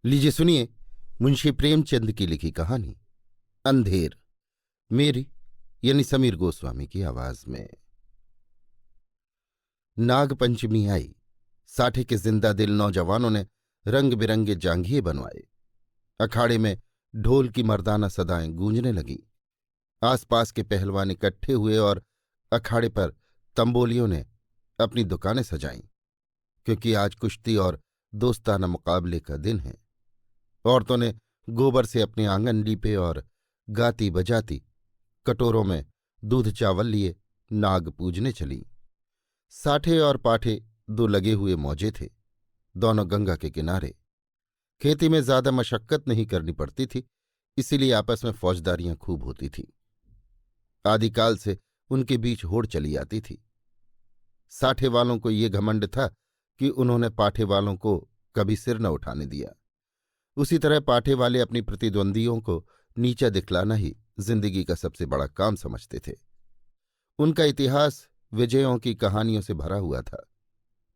लीजिए सुनिए मुंशी प्रेमचंद की लिखी कहानी अंधेर, मेरी यानी समीर गोस्वामी की आवाज में। नागपंचमी आई। साठे के जिंदा दिल नौजवानों ने रंग बिरंगे जांघिए बनवाए। अखाड़े में ढोल की मर्दाना सदाएं गूंजने लगीं। आसपास के पहलवान इकट्ठे हुए और अखाड़े पर तंबोलियों ने अपनी दुकानें सजाईं, क्योंकि आज कुश्ती और दोस्ताना मुकाबले का दिन है। औरतों ने गोबर से अपने आंगन लीपे और गाती बजाती कटोरों में दूध चावल लिए नाग पूजने चलीं। साठे और पाठे दो लगे हुए मौजे थे, दोनों गंगा के किनारे। खेती में ज्यादा मशक्कत नहीं करनी पड़ती थी, इसीलिए आपस में फौजदारियां खूब होती थीं। आदिकाल से उनके बीच होड़ चली आती थी। साठे वालों को ये घमंड था कि उन्होंने पाठे वालों को कभी सिर न उठाने दिया। उसी तरह पाठे वाले अपनी प्रतिद्वंदियों को नीचा दिखलाना ही जिंदगी का सबसे बड़ा काम समझते थे। उनका इतिहास विजयों की कहानियों से भरा हुआ था।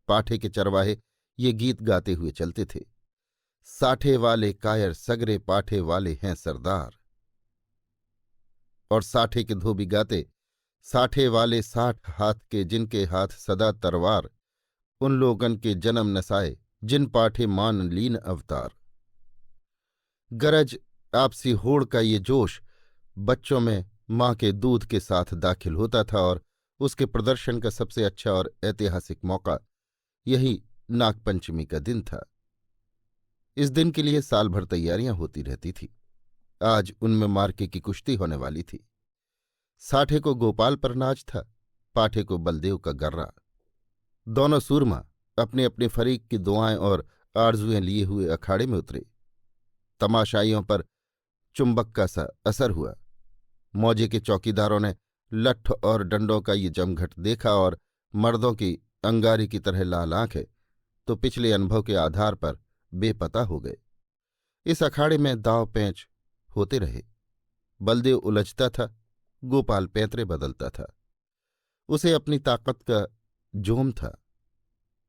पाठे के चरवाहे ये गीत गाते हुए चलते थे, साठे वाले कायर सगरे पाठे वाले हैं सरदार। और साठे के धोबी गाते, साठे वाले 60 हाथ के जिनके हाथ सदा तरवार, उन लोगन के जन्म नसाए जिन पाठे मान लीन अवतार। गरज आपसी होड़ का ये जोश बच्चों में माँ के दूध के साथ दाखिल होता था, और उसके प्रदर्शन का सबसे अच्छा और ऐतिहासिक मौका यही नागपंचमी का दिन था। इस दिन के लिए साल भर तैयारियां होती रहती थी। आज उनमें मार्के की कुश्ती होने वाली थी। साठे को गोपाल पर नाज था, पाठे को बलदेव का गर्रा। दोनों सूरमा अपने अपने फरीक की दुआएं और आरजुएं लिए हुए अखाड़े में उतरे। तमाशाइयों पर चुंबक का सा असर हुआ। मौजे के चौकीदारों ने लठ और डंडों का ये जमघट देखा, और मर्दों की अंगारी की तरह लाल आंखें तो पिछले अनुभव के आधार पर बेपता हो गए। इस अखाड़े में दाव पेंच होते रहे। बलदेव उलझता था, गोपाल पैंतरे बदलता था। उसे अपनी ताकत का जोम था,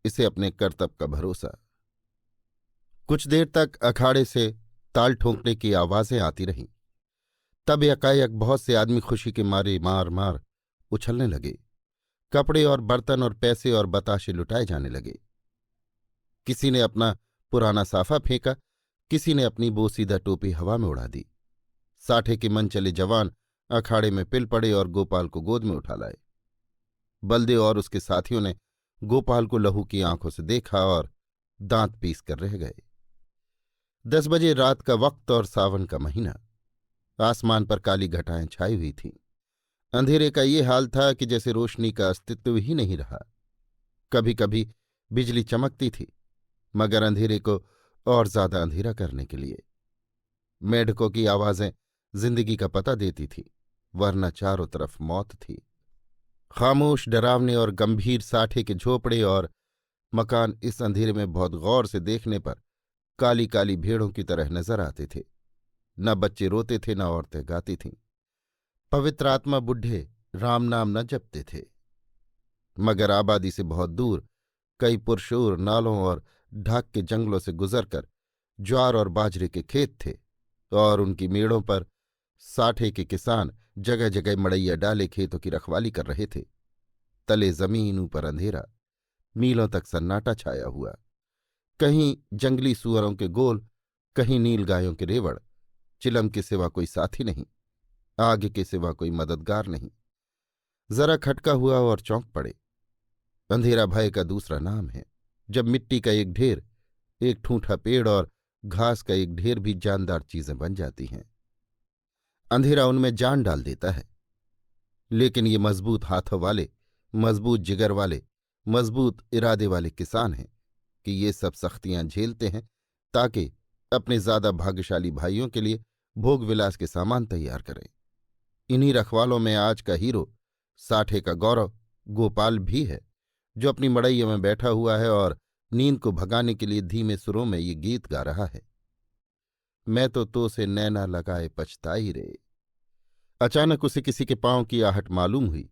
इसे अपने करतब का भरोसा। कुछ देर तक अखाड़े से ताल ठोंकने की आवाजें आती रहीं। तब एकाएक बहुत से आदमी खुशी के मारे मार मार उछलने लगे। कपड़े और बर्तन और पैसे और बताशे लुटाए जाने लगे। किसी ने अपना पुराना साफा फेंका, किसी ने अपनी बोसीदा टोपी हवा में उड़ा दी। साठे के मन चले जवान अखाड़े में पिल पड़े और गोपाल को गोद में उठा लाए। बलदेव और उसके साथियों ने गोपाल को लहू की आंखों से देखा और दांत पीस कर रह गए। 10 बजे रात का वक्त और सावन का महीना। आसमान पर काली घटाएं छाई हुई थीं। अंधेरे का ये हाल था कि जैसे रोशनी का अस्तित्व ही नहीं रहा। कभी कभी बिजली चमकती थी, मगर अंधेरे को और ज्यादा अंधेरा करने के लिए। मेढकों की आवाजें जिंदगी का पता देती थी, वरना चारों तरफ मौत थी। खामोश, डरावने और गंभीर साठे के झोपड़े और मकान इस अंधेरे में बहुत गौर से देखने पर काली काली भेड़ों की तरह नजर आते थे। न बच्चे रोते थे, न औरतें गाती थीं। पवित्र आत्मा बुढ़े राम नाम न जपते थे। मगर आबादी से बहुत दूर कई पुरशूर नालों और ढाक के जंगलों से गुजरकर ज्वार और बाजरे के खेत थे, और उनकी मेड़ों पर साठे के किसान जगह जगह मड़ैया डाले खेतों की रखवाली कर रहे थे। तले जमीन, ऊपर अंधेरा, मीलों तक सन्नाटा छाया हुआ। कहीं जंगली सुअरों के गोल, कहीं नील गायों के रेवड़। चिलम के सिवा कोई साथी नहीं, आग के सिवा कोई मददगार नहीं। जरा खटका हुआ और चौंक पड़े। अंधेरा भय का दूसरा नाम है। जब मिट्टी का एक ढेर, एक ठूंठा पेड़ और घास का एक ढेर भी जानदार चीजें बन जाती हैं, अंधेरा उनमें जान डाल देता है। लेकिन ये मजबूत हाथों वाले, मजबूत जिगर वाले, मजबूत इरादे वाले किसान हैं कि ये सब सख्तियां झेलते हैं, ताकि अपने ज्यादा भाग्यशाली भाइयों के लिए भोग विलास के सामान तैयार करें। इन्हीं रखवालों में आज का हीरो, साठे का गौरव गोपाल भी है, जो अपनी मड़ैया में बैठा हुआ है और नींद को भगाने के लिए धीमे सुरों में ये गीत गा रहा है। मैं तो से नैना लगाए पछताई रे। अचानक उसे किसी के पांव की आहट मालूम हुई।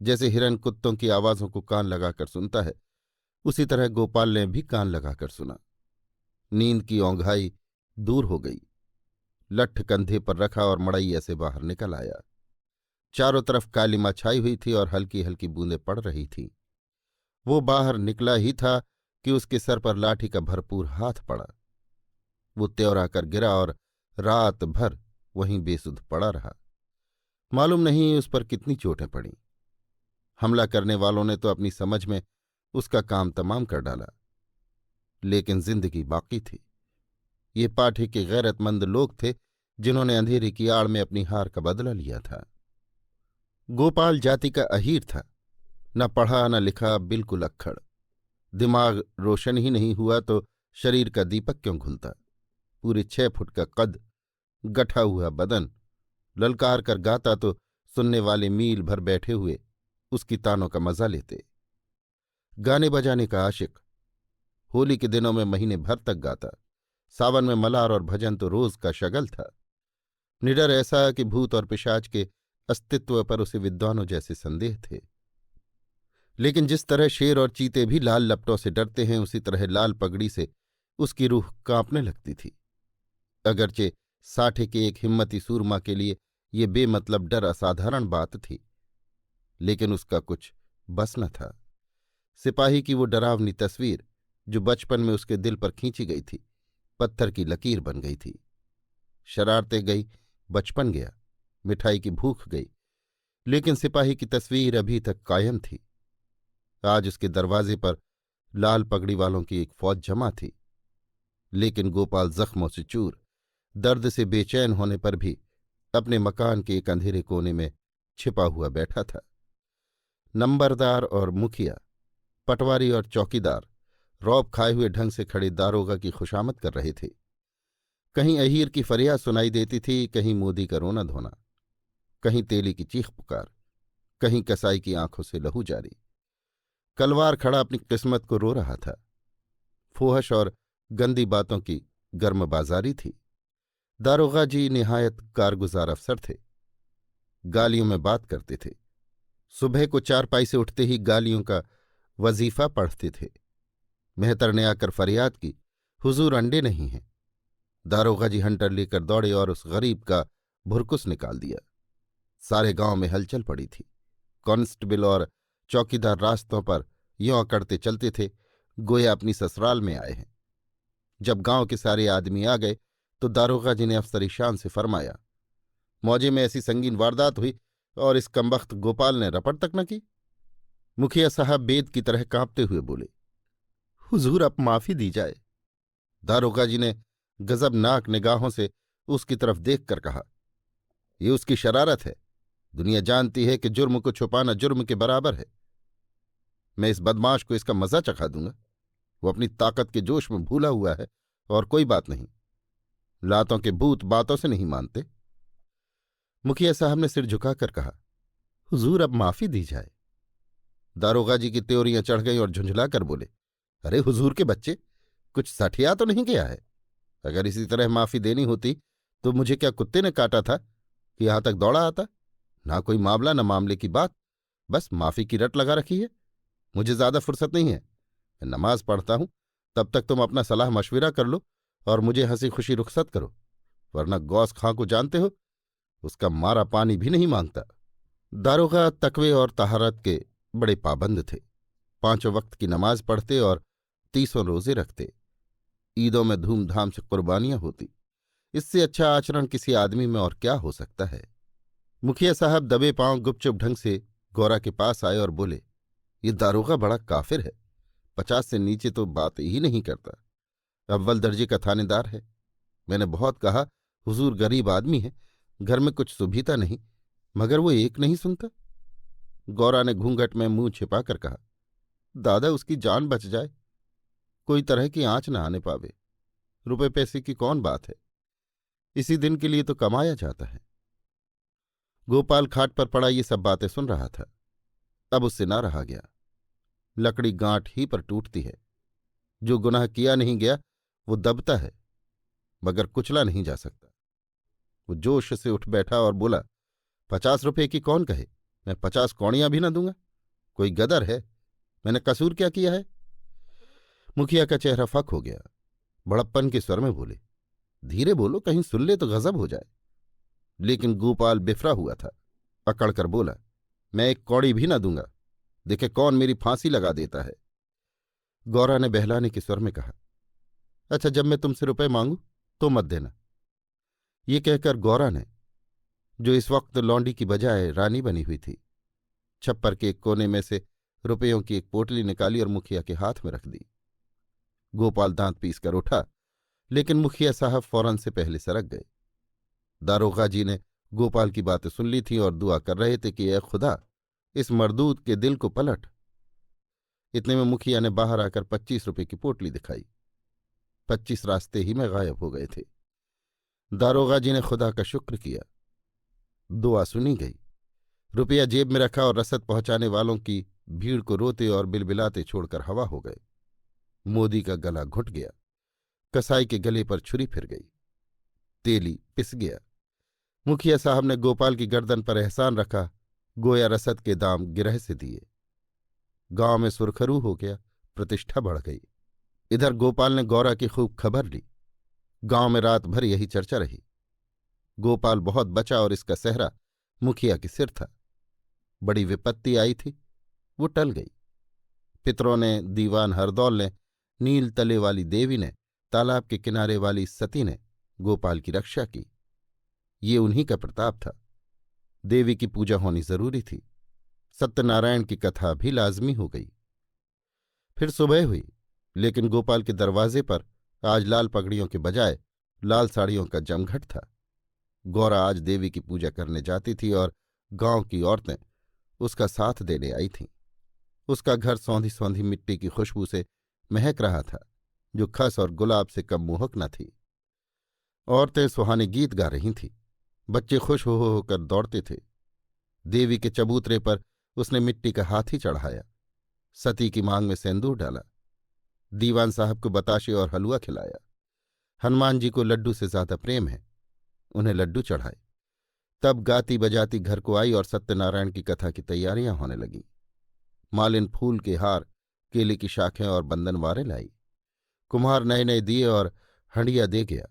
जैसे हिरन कुत्तों की आवाजों को कान लगाकर सुनता है, उसी तरह गोपाल ने भी कान लगाकर सुना। नींद की औंघाई दूर हो गई। लट्ठ कंधे पर रखा और मड़ैया से बाहर निकल आया। चारों तरफ कालिमा छाई हुई थी और हल्की हल्की बूंदें पड़ रही थीं। वो बाहर निकला ही था कि उसके सर पर लाठी का भरपूर हाथ पड़ा। वो त्योरा कर गिरा और रात भर वहीं बेसुध पड़ा रहा। मालूम नहीं उस पर कितनी चोटें पड़ीं। हमला करने वालों ने तो अपनी समझ में उसका काम तमाम कर डाला, लेकिन जिंदगी बाकी थी। ये पाठी के गैरतमंद लोग थे जिन्होंने अंधेरे की आड़ में अपनी हार का बदला लिया था। गोपाल जाति का अहीर था, न पढ़ा न लिखा, बिल्कुल अक्खड़। दिमाग रोशन ही नहीं हुआ तो शरीर का दीपक क्यों घुलता। पूरे 6 फुट का कद, गठा हुआ बदन, ललकार कर गाता तो सुनने वाले मील भर बैठे हुए उसकी तानों का मजा लेते। गाने बजाने का आशिक, होली के दिनों में महीने भर तक गाता। सावन में मलार और भजन तो रोज का शगल था। निडर ऐसा कि भूत और पिशाच के अस्तित्व पर उसे विद्वानों जैसे संदेह थे। लेकिन जिस तरह शेर और चीते भी लाल लपटों से डरते हैं, उसी तरह लाल पगड़ी से उसकी रूह कांपने लगती थी। अगरचे साठे के एक हिम्मती सूरमा के लिए ये बेमतलब डर असाधारण बात थी, लेकिन उसका कुछ बस न था। सिपाही की वो डरावनी तस्वीर जो बचपन में उसके दिल पर खींची गई थी, पत्थर की लकीर बन गई थी। शरारतें गई, बचपन गया, मिठाई की भूख गई, लेकिन सिपाही की तस्वीर अभी तक कायम थी। आज उसके दरवाजे पर लाल पगड़ी वालों की एक फौज जमा थी, लेकिन गोपाल जख्मों से चूर, दर्द से बेचैन होने पर भी अपने मकान के एक अंधेरे कोने में छिपा हुआ बैठा था। नंबरदार और मुखिया, पटवारी और चौकीदार रौब खाए हुए ढंग से खड़े दारोगा की खुशामद कर रहे थे। कहीं अहीर की फरियाद सुनाई देती थी, कहीं मोदी का रोना धोना, कहीं तेली की चीख पुकार, कहीं कसाई की आंखों से लहू जारी। कलवार खड़ा अपनी किस्मत को रो रहा था। फुहश और गंदी बातों की गर्मबाजारी थी। दारोगा जी निहायत कारगुजार अफसर थे। गालियों में बात करते थे। सुबह को चारपाई से उठते ही गालियों का वजीफा पढ़ते थे। मेहतर ने आकर फरियाद की, हुजूर अंडे नहीं हैं। दारोगा जी हंटर लेकर दौड़े और उस गरीब का भुरकुस निकाल दिया। सारे गांव में हलचल पड़ी थी। कांस्टेबल और चौकीदार रास्तों पर यों अकड़ते चलते थे गोया अपनी ससुराल में आए हैं। जब गांव के सारे आदमी आ गए तो दारोगा जी ने अफसरी शान से फरमाया, मौजे में ऐसी संगीन वारदात हुई और इस कमबख्त गोपाल ने रपट तक न की। मुखिया साहब बेद की तरह कांपते हुए बोले, हुजूर अब माफी दी जाए। दारोगा जी ने गजबनाक निगाहों से उसकी तरफ देखकर कहा, ये उसकी शरारत है। दुनिया जानती है कि जुर्म को छुपाना जुर्म के बराबर है। मैं इस बदमाश को इसका मजा चखा दूंगा। वो अपनी ताकत के जोश में भूला हुआ है और कोई बात नहीं। लातों के भूत बातों से नहीं मानते। मुखिया साहब ने सिर झुकाकर कहा, हुजूर अब माफी दी जाए। दारोगा जी की त्योरियां चढ़ गईं और झुंझलाकर बोले, अरे हुजूर के बच्चे, कुछ सठिया तो नहीं गया है? अगर इसी तरह माफी देनी होती तो मुझे क्या कुत्ते ने काटा था कि यहां तक दौड़ा आता? ना कोई मामला न मामले की बात, बस माफी की रट लगा रखी है। मुझे ज्यादा फुर्सत नहीं है। मैं नमाज पढ़ता हूं, तब तक तुम अपना सलाह मशविरा कर लो और मुझे हंसी खुशी रुखसत करो, वरना गौस खां को जानते हो, उसका मारा पानी भी नहीं मांगता। दारोगा तकवे और तहारत के बड़े पाबंद थे। 5 वक्त की नमाज पढ़ते और 30 रोजे रखते। ईदों में धूमधाम से कुर्बानियां होती। इससे अच्छा आचरण किसी आदमी में और क्या हो सकता है। मुखिया साहब दबे पांव गुपचुप ढंग से गौरा के पास आए और बोले, ये दारोगा बड़ा काफिर है। 50 से नीचे तो बात ही नहीं करता। अव्वल दर्जे का थानेदार है। मैंने बहुत कहा, हुजूर गरीब आदमी है, घर में कुछ सुविधा नहीं, मगर वो एक नहीं सुनता। गौरा ने घूंघट में मुंह छिपाकर कहा, दादा उसकी जान बच जाए, कोई तरह की आंच न आने पावे। रुपए पैसे की कौन बात है, इसी दिन के लिए तो कमाया जाता है। गोपाल खाट पर पड़ा ये सब बातें सुन रहा था। अब उससे ना रहा गया। लकड़ी गांठ ही पर टूटती है। जो गुनाह किया नहीं गया वो दबता है, मगर कुचला नहीं जा सकता। वो जोश से उठ बैठा और बोला, 50 रुपये की कौन कहे? मैं 50 कौड़ियां भी न दूंगा। कोई गदर है? मैंने कसूर क्या किया है? मुखिया का चेहरा फक हो गया। बड़प्पन के स्वर में बोले, धीरे बोलो, कहीं सुन ले तो गजब हो जाए। लेकिन गोपाल बिफरा हुआ था। अकड़कर बोला, मैं एक कौड़ी भी न दूंगा, देखे कौन मेरी फांसी लगा देता है। गौरा ने बहलाने के स्वर में कहा, अच्छा, जब मैं तुमसे रुपए मांगू तो मत देना। ये कहकर गौरा ने, जो इस वक्त लौंडी की बजाय रानी बनी हुई थी, छप्पर के एक कोने में से रुपयों की एक पोटली निकाली और मुखिया के हाथ में रख दी। गोपाल दांत पीस कर उठा, लेकिन मुखिया साहब फौरन से पहले सरक गए। दारोगा जी ने गोपाल की बातें सुन ली थीं और दुआ कर रहे थे कि ए खुदा, इस मरदूत के दिल को पलट। इतने में मुखिया ने बाहर आकर 25 रुपए की पोटली दिखाई। 25 रास्ते ही में गायब हो गए थे। दारोगा जी ने खुदा का शुक्र किया। दुआ सुनी गई। रुपया जेब में रखा और रसद पहुंचाने वालों की भीड़ को रोते और बिलबिलाते छोड़कर हवा हो गए। मोदी का गला घुट गया। कसाई के गले पर छुरी फिर गई। तेली पिस गया। मुखिया साहब ने गोपाल की गर्दन पर एहसान रखा, गोया रसद के दाम गिरह से दिए। गांव में सुरखरू हो गया, प्रतिष्ठा बढ़ गई। इधर गोपाल ने गौरा की खूब खबर ली। गांव में रात भर यही चर्चा रही। गोपाल बहुत बचा और इसका सेहरा मुखिया के सिर था। बड़ी विपत्ति आई थी, वो टल गई। पितरों ने, दीवान हरदौल ने, नील तले वाली देवी ने, तालाब के किनारे वाली सती ने गोपाल की रक्षा की। ये उन्हीं का प्रताप था। देवी की पूजा होनी जरूरी थी। सत्यनारायण की कथा भी लाजमी हो गई। फिर सुबह हुई, लेकिन गोपाल के दरवाजे पर आज लाल पगड़ियों के बजाय लाल साड़ियों का जमघट था। गौरा आज देवी की पूजा करने जाती थी और गांव की औरतें उसका साथ देने आई थीं। उसका घर सौंधी सौंधी मिट्टी की खुशबू से महक रहा था, जो खस और गुलाब से कम मोहक न थी। औरतें सुहाने गीत गा रही थीं। बच्चे खुश हो होकर दौड़ते थे। देवी के चबूतरे पर उसने मिट्टी का हाथी चढ़ाया। सती की मांग में सेंदूर डाला। दीवान साहब को बताशे और हलवा खिलाया। हनुमान जी को लड्डू से ज्यादा प्रेम है, उन्हें लड्डू चढ़ाए। तब गाती बजाती घर को आई और सत्यनारायण की कथा की तैयारियां होने लगीं। मालिन फूल के हार, केले की शाखें और बंधनवारें लाई। कुम्हार नए नए दिए और हंडिया दे गया।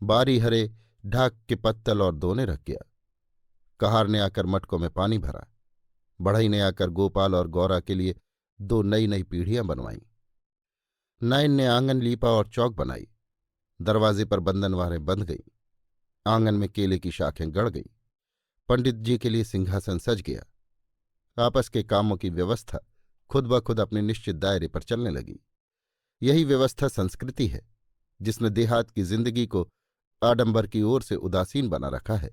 बारी हरे ढाक के पत्तल और दोने रख गया। कहार ने आकर मटकों में पानी भरा। बढ़ई ने आकर गोपाल और गौरा के लिए 2 नई नई पीढ़ियां बनवाईं। नाइन ने आंगन लीपा और चौक बनाई। दरवाजे पर बंधनवारें बंध गई। आंगन में केले की शाखें गड़ गई। पंडित जी के लिए सिंहासन सज गया। आपस के कामों की व्यवस्था खुद ब खुद अपने निश्चित दायरे पर चलने लगी। यही व्यवस्था संस्कृति है, जिसने देहात की जिंदगी को आडंबर की ओर से उदासीन बना रखा है।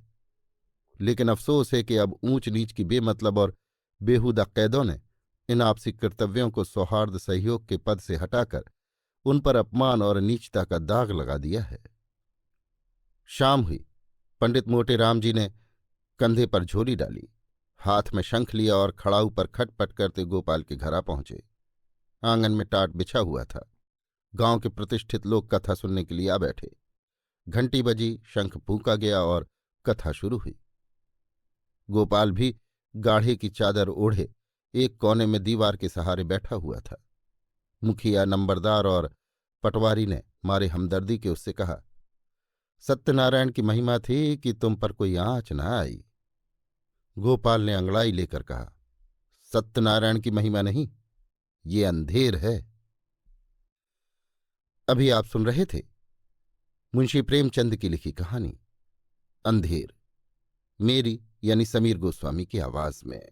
लेकिन अफसोस है कि अब ऊंच नीच की बेमतलब और बेहुदा कैदों ने इन आपसी कर्तव्यों को सौहार्द सहयोग के पद से हटाकर उन पर अपमान और नीचता का दाग लगा दिया है। शाम हुई। पंडित मोटे राम जी ने कंधे पर झोली डाली, हाथ में शंख लिया और खड़ाऊ पर खटपट करते गोपाल के घर आ पहुंचे। आंगन में टाट बिछा हुआ था। गांव के प्रतिष्ठित लोग कथा सुनने के लिए आ बैठे। घंटी बजी, शंख फूंका गया और कथा शुरू हुई। गोपाल भी गाढ़े की चादर ओढ़े एक कोने में दीवार के सहारे बैठा हुआ था। मुखिया, नंबरदार और पटवारी ने मारे हमदर्दी के उससे कहा, सत्यनारायण की महिमा थी कि तुम पर कोई आँच न आई। गोपाल ने अंगड़ाई लेकर कहा, सत्यनारायण की महिमा नहीं, ये अंधेर है। अभी आप सुन रहे थे मुंशी प्रेमचंद की लिखी कहानी अंधेर, मेरी यानी समीर गोस्वामी की आवाज में।